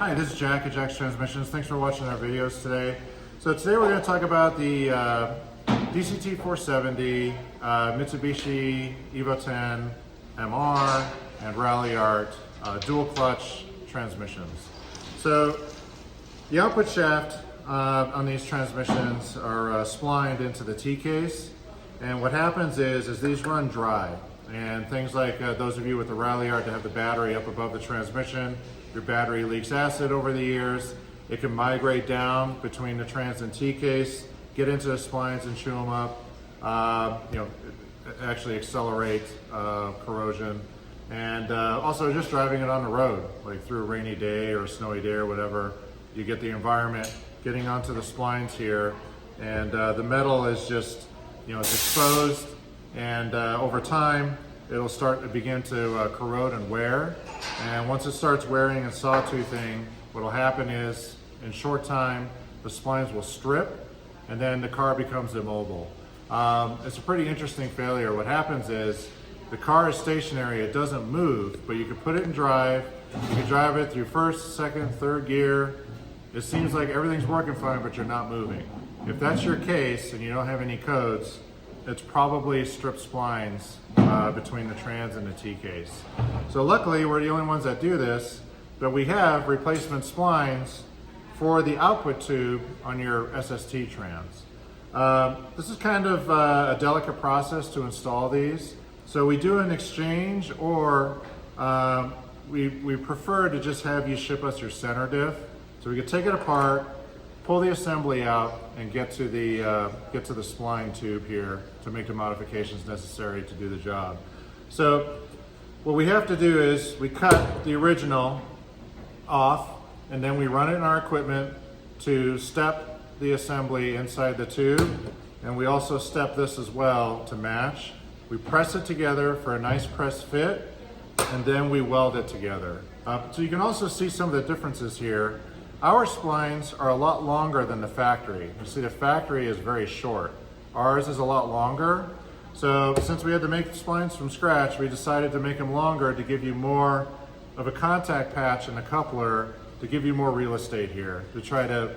Hi, this is Jack at Jack's Transmissions. Thanks for watching our videos today. So today we're going to talk about the DCT470, Mitsubishi Evo 10 MR, and Rally Art dual clutch transmissions. So the output shaft on these transmissions are splined into the T-case, and what happens is these run dry. And things like those of you with the Rally Art that have the battery up above the transmission, your battery leaks acid over the years. It can migrate down between the trans and T-case, get into the splines and chew them up, actually accelerate corrosion. And also just driving it on the road, like through a rainy day or a snowy day or whatever, you get the environment getting onto the splines here, and the metal is just, it's exposed, and over time it'll start to begin to corrode and wear. And once it starts wearing and sawtoothing, what will happen is in short time the splines will strip, and then the car becomes immobile. It's a pretty interesting failure. What happens is the car is stationary, it doesn't move, but you can put it in drive, you can drive it through first, second, third gear. It seems like everything's working fine, but you're not moving. If that's your case and you don't have any codes, it's probably stripped splines between the trans and the T-case. So luckily, we're the only ones that do this, but we have replacement splines for the output tube on your SST trans. This is kind of a delicate process to install these. So we do an exchange, or we prefer to just have you ship us your center diff. So we can take it apart, pull the assembly out, and get to the spline tube here to make the modifications necessary to do the job. So what we have to do is we cut the original off, and then we run it in our equipment to step the assembly inside the tube, and we also step this as well to match. We press it together for a nice press fit, and then we weld it together. So you can also see some of the differences here. Our splines are a lot longer than the factory. You see the factory is very short. Ours is a lot longer. So since we had to make the splines from scratch, we decided to make them longer to give you more of a contact patch and a coupler to give you more real estate here, to try to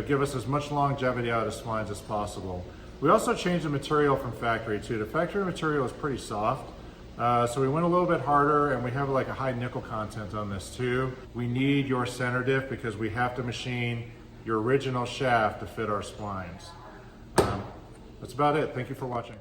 give us as much longevity out of splines as possible. We also changed the material from factory too. The factory material is pretty soft. So we went a little bit harder, and we have like a high nickel content on this too. We need your center diff because we have to machine your original shaft to fit our splines. That's about it. Thank you for watching.